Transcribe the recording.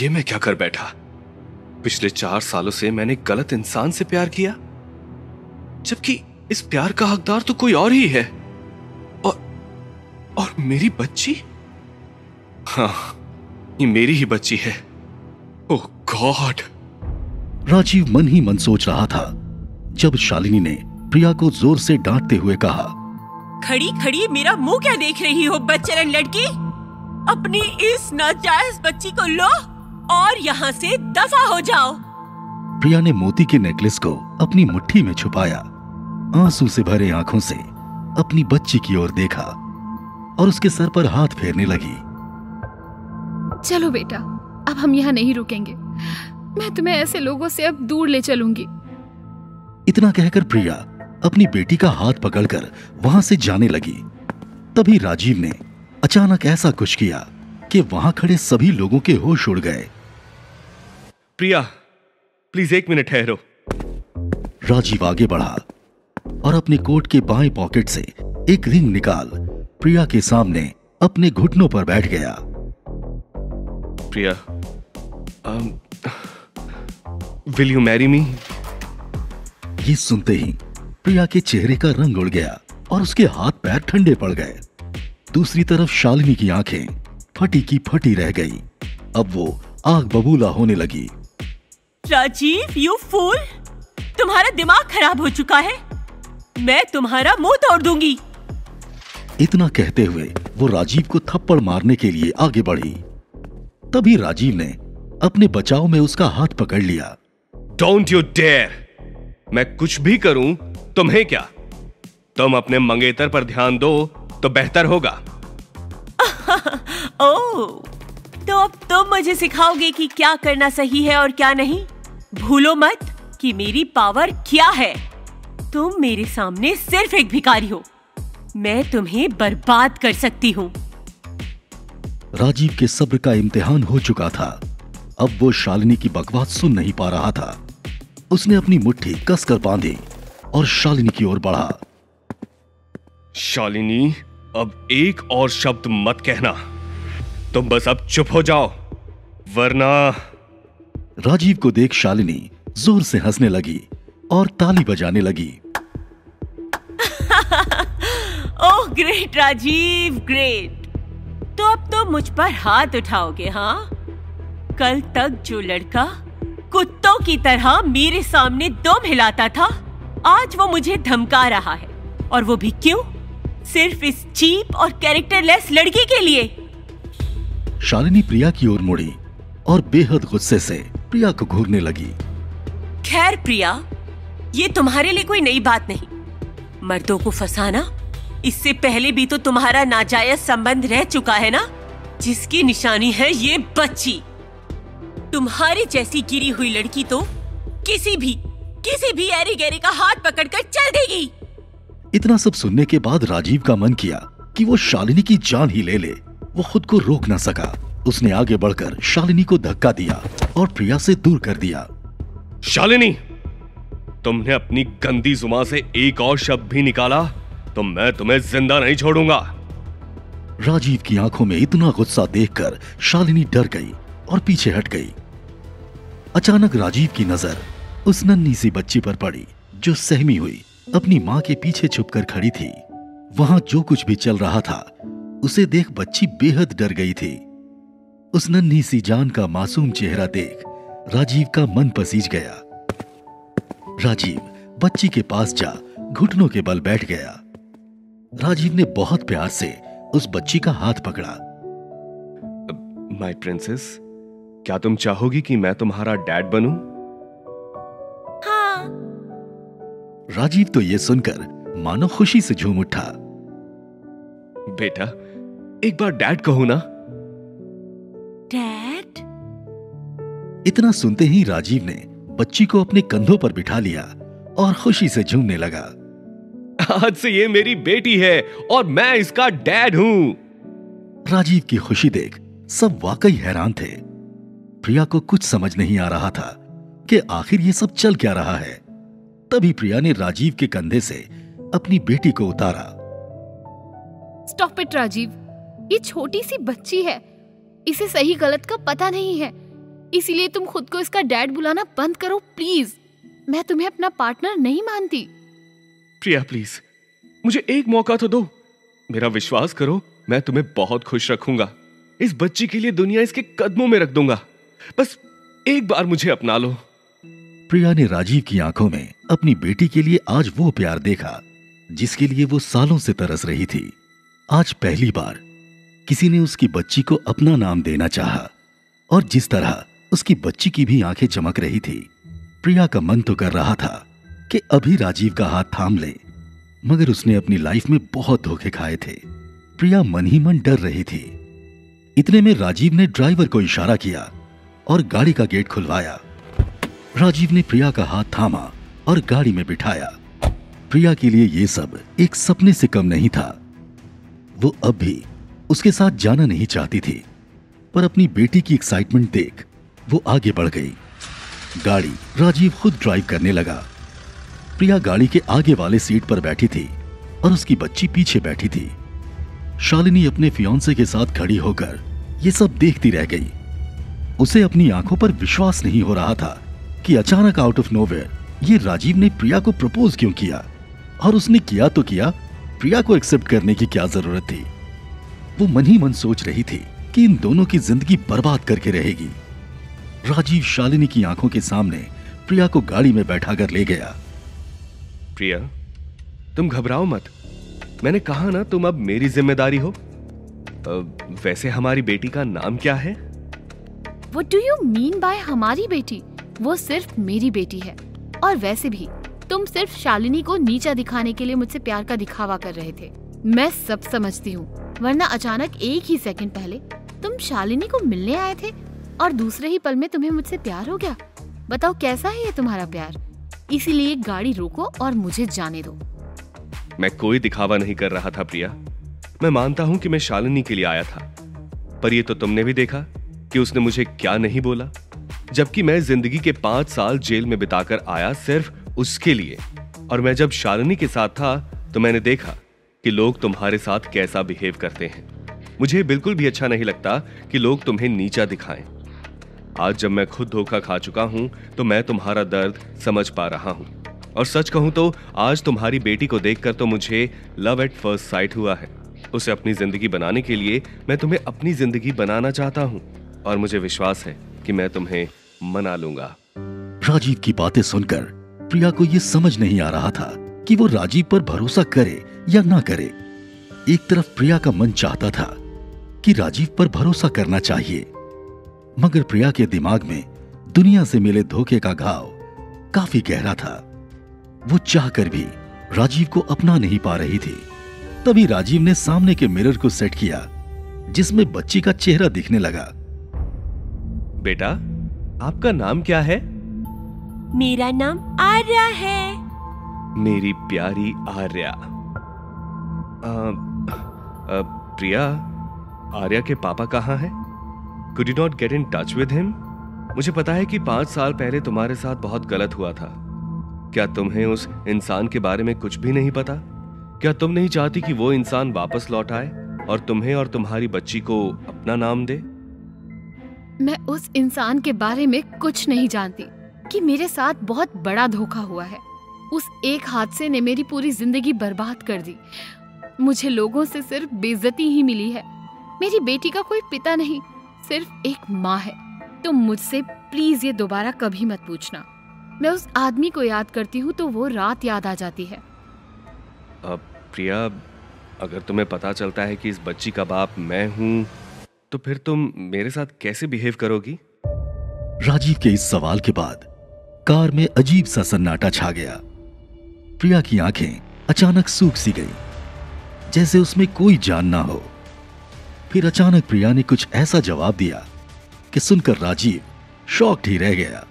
ये मैं क्या कर बैठा? पिछले 4 सालों से मैंने गलत इंसान से प्यार किया, जबकि इस प्यार का हकदार तो कोई और ही है। और मेरी बच्ची, हाँ, ये मेरी ही बच्ची है। ओह गॉड। राजीव मन ही मन सोच रहा था जब शालिनी ने प्रिया को जोर से डांटते हुए कहा, खड़ी खड़ी मेरा मुंह क्या देख रही हो बदचलन लड़की? अपनी इस नाजायज बच्ची को लो और यहाँ से दफा हो जाओ। प्रिया ने मोती के नेकलेस को अपनी मुट्ठी में छुपाया, आंसू से भरे आंखों से अपनी बच्ची की ओर देखा और उसके सर पर हाथ फेरने लगी। चलो बेटा, अब हम यहाँ नहीं रुकेंगे। मैं तुम्हें ऐसे लोगों से अब दूर ले चलूंगी। इतना कहकर प्रिया अपनी बेटी का हाथ पकड़कर वहां से जाने लगी। तभी राजीव ने अचानक ऐसा कुछ किया कि वहां खड़े सभी लोगों के होश उड़ गए। प्रिया, प्लीज 1 मिनट ठहरो। राजीव आगे बढ़ा और अपने कोट के बाएं पॉकेट से एक रिंग निकाल प्रिया के सामने अपने घुटनों पर बैठ गया। प्रिया, विल यू मैरी मी? ये सुनते ही प्रिया के चेहरे का रंग उड़ गया और उसके हाथ पैर ठंडे पड़ गए। दूसरी तरफ शालिनी की आंखें फटी की फटी रह गई। अब वो आग बबूला होने लगी। राजीव, यू फूल, तुम्हारा दिमाग खराब हो चुका है। मैं तुम्हारा मुंह तोड़ दूंगी। इतना कहते हुए वो राजीव को थप्पड़ मारने के लिए आगे बढ़ी। तभी राजीव ने अपने बचाव में उसका हाथ पकड़ लिया। Don't you dare! मैं कुछ भी करूं, तुम्हें क्या? तुम अपने मंगेतर पर ध्यान दो तो बेहतर होगा। ओह, तो अब तुम मुझे सिखाओगे कि क्या करना सही है और क्या नहीं। भूलो मत कि मेरी पावर क्या है। तुम मेरे सामने सिर्फ एक भिखारी हो। मैं तुम्हें बर्बाद कर सकती हूँ। राजीव के सब्र का इम्तिहान हो चुका था। अब वो शालिनी की बकवास सुन नहीं पा रहा था। उसने अपनी मुट्ठी कसकर बांधी और शालिनी की ओर बढ़ा। शालिनी, अब एक और शब्द मत कहना। तुम बस अब चुप हो जाओ, वरना। राजीव को देख शालिनी जोर से हंसने लगी और ताली बजाने लगी। Oh great Rajiv, great. तो अब तो मुझ पर हाथ उठाओगे, हाँ? कल तक जो लड़का कुत्तों की तरह मेरे सामने दम हिलाता था, आज वो मुझे धमका रहा है। और वो भी क्यों? सिर्फ इस चीप और कैरेक्टरलेस लड़की के लिए। शालिनी प्रिया की ओर मुड़ी और बेहद गुस्से से प्रिया को घूरने लगी। खैर प्रिया, ये तुम्हारे लिए कोई नई बात नहीं। मर्दों को फंसाना इससे पहले भी तो तुम्हारा नाजायज संबंध रह चुका है ना, जिसकी निशानी है ये बच्ची। तुम्हारी जैसी गिरी हुई लड़की तो किसी भी एरी गैरी का हाथ पकड़कर चल देगी। इतना सब सुनने के बाद राजीव का मन किया कि वो शालिनी की जान ही ले ले। वो खुद को रोक न सका। उसने आगे बढ़कर शालिनी को धक्का दिया और प्रिया से दूर कर दिया। शालिनी, तुमने अपनी गंदी जुबान से एक और शब्द भी निकाला तो मैं तुम्हें जिंदा नहीं छोड़ूंगा। राजीव की आंखों में इतना गुस्सा देखकर शालिनी डर गई और पीछे हट गई। अचानक राजीव की नजर उस नन्ही सी बच्ची पर पड़ी जो सहमी हुई अपनी मां के पीछे छुपकर खड़ी थी। वहां जो कुछ भी चल रहा था उसे देख बच्ची बेहद डर गई थी। उस नन्ही सी जान का मासूम चेहरा देख राजीव का मन पसीज गया। राजीव बच्ची के पास जा घुटनों के बल बैठ गया। राजीव ने बहुत प्यार से उस बच्ची का हाथ पकड़ा। माय प्रिंसेस, क्या तुम चाहोगी कि मैं तुम्हारा डैड बनूं? हाँ। राजीव तो ये सुनकर मानो खुशी से झूम उठा। बेटा, एक बार डैड कहो ना। डैड? इतना सुनते ही राजीव ने बच्ची को अपने कंधों पर बिठा लिया और खुशी से झूमने लगा। आज से ये मेरी बेटी है और मैं इसका डैड हूं। राजीव की खुशी देख सब वाकई हैरान थे। प्रिया को कुछ समझ नहीं आ रहा था कि आखिर ये सब चल क्या रहा है। तभी प्रिया ने राजीव के कंधे से अपनी बेटी को उतारा। स्टॉप इट राजीव, ये छोटी सी बच्ची है, इसे सही गलत का पता नहीं है। इसीलिए तुम खुद को इसका डैड बुलाना बंद करो प्लीज। मैं तुम्हें अपना पार्टनर नहीं मानती। प्रिया प्लीज, मुझे एक मौका तो दो। मेरा विश्वास करो, मैं तुम्हें बहुत खुश रखूंगा। इस बच्ची के लिए दुनिया इसके कदमों में रख दूंगा। बस एक बार मुझे अपना लो। प्रिया ने राजीव की आंखों में अपनी बेटी के लिए आज वो प्यार देखा जिसके लिए वो सालों से तरस रही थी। आज पहली बार किसी ने उसकी बच्ची को अपना नाम देना चाहा, और जिस तरह उसकी बच्ची की भी आंखें चमक रही थी, प्रिया का मन तो कर रहा था कि अभी राजीव का हाथ थाम ले, मगर उसने अपनी लाइफ में बहुत धोखे खाए थे। प्रिया मन ही मन डर रही थी। इतने में राजीव ने ड्राइवर को इशारा किया और गाड़ी का गेट खुलवाया। राजीव ने प्रिया का हाथ थामा और गाड़ी में बिठाया। प्रिया के लिए ये सब एक सपने से कम नहीं था। वो अब भी उसके साथ जाना नहीं चाहती थी, पर अपनी बेटी की एक्साइटमेंट देख वो आगे बढ़ गई। गाड़ी राजीव खुद ड्राइव करने लगा। प्रिया गाड़ी के आगे वाले सीट पर बैठी थी और उसकी बच्ची पीछे बैठी थी। शालिनी अपने फियांसे के साथ खड़ी होकर ये सब देखती रह गई। उसे अपनी आंखों पर विश्वास नहीं हो रहा था कि अचानक आउट ऑफ नोवेयर ये राजीव ने प्रिया को प्रपोज क्यों किया, और उसने किया तो किया, प्रिया को एक्सेप्ट करने की क्या जरूरत थी। वो मन ही मन सोच रही थी कि इन दोनों की जिंदगी बर्बाद करके रहेगी। राजीव शालिनी की आंखों के सामने प्रिया को गाड़ी में बैठाकर ले गया। प्रिया, तुम घबराओ मत। मैंने कहा ना, तुम अब मेरी जिम्मेदारी हो। वैसे हमारी बेटी का नाम क्या है? What do you mean by हमारी बेटी? वो सिर्फ मेरी बेटी है। और वैसे भी तुम सिर्फ शालिनी को नीचा दिखाने के लिए मुझसे प्यार का दिखावा कर रहे थे। मैं सब समझती हूँ, वरना अचानक एक ही सेकंड पहले तुम शालिनी को मिलने आए थे और दूसरे ही पल में तुम्हें मुझसे प्यार हो गया। बताओ कैसा है ये तुम्हारा प्यार? इसीलिए गाड़ी रोको और मुझे जाने दो। मैं कोई दिखावा नहीं कर रहा था प्रिया। मैं मानता हूं कि मैं शालिनी के लिए आया था, पर ये तो तुमने भी देखा कि उसने मुझे क्या नहीं बोला, जबकि मैं जिंदगी के 5 साल जेल में बिताकर आया सिर्फ उसके लिए। और मैं जब शालिनी के साथ था तो मैंने देखा कि लोग तुम्हारे साथ कैसा बिहेव करते हैं। मुझे बिल्कुल भी अच्छा नहीं लगता कि लोग तुम्हें नीचा दिखाएं। आज जब मैं खुद धोखा खा चुका हूं तो मैं तुम्हारा दर्द समझ पा रहा हूं। और सच कहूं तो आज तुम्हारी बेटी को देखकर तो मुझे लव एट फर्स्ट साइट हुआ है। उसे अपनी जिंदगी बनाने के लिए मैं तुम्हें अपनी जिंदगी बनाना चाहता हूं, और मुझे विश्वास है कि मैं तुम्हें मना लूंगा। राजीव की बातें सुनकर प्रिया को यह समझ नहीं आ रहा था कि वो राजीव पर भरोसा करे या ना करे। एक तरफ प्रिया का मन चाहता था कि राजीव पर भरोसा करना चाहिए, मगर प्रिया के दिमाग में दुनिया से मिले धोखे का घाव काफी गहरा था। वो चाहकर भी राजीव को अपना नहीं पा रही थी। तभी राजीव ने सामने के मिरर को सेट किया जिसमें बच्ची का चेहरा दिखने लगा। बेटा, आपका नाम क्या है? मेरा नाम आर्या है। मेरी प्यारी आर्या। प्रिया, आर्या के पापा कहाँ हैं? Could you not get in touch with him? मुझे पता है कि 5 साल पहले तुम्हारे साथ बहुत गलत हुआ था। क्या तुम्हें उस इंसान के बारे में कुछ भी नहीं पता? क्या तुम नहीं चाहती कि वो इंसान वापस लौट आए और तुम्हें और तुम्हारी बच्ची को अपना नाम दे? मैं उस इंसान के बारे में कुछ नहीं जानती कि मेरे साथ बहुत बड़ा धोखा हुआ है। उस एक हादसे ने मेरी पूरी जिंदगी बर्बाद कर दी। मुझे लोगों से सिर्फ बेइज्जती ही मिली है। मेरी बेटी का कोई पिता नहीं, सिर्फ एक माँ है। तुम मुझसे प्लीज ये दोबारा कभी मत पूछना। मैं उस आदमी को याद करती हूँ तो वो रात याद आ जाती है। प्रिया, अगर तुम्हें पता चलता है कि इस बच्ची का बाप मैं हूँ तो फिर तुम मेरे साथ कैसे बिहेव करोगी? राजीव के इस सवाल के बाद कार में अजीब सा सन्नाटा छा गया। प्रिया की आंखें अचानक सूख सी गई, जैसे उसमें कोई जान ना हो। फिर अचानक प्रिया ने कुछ ऐसा जवाब दिया कि सुनकर राजीव शॉक्ड ही रह गया।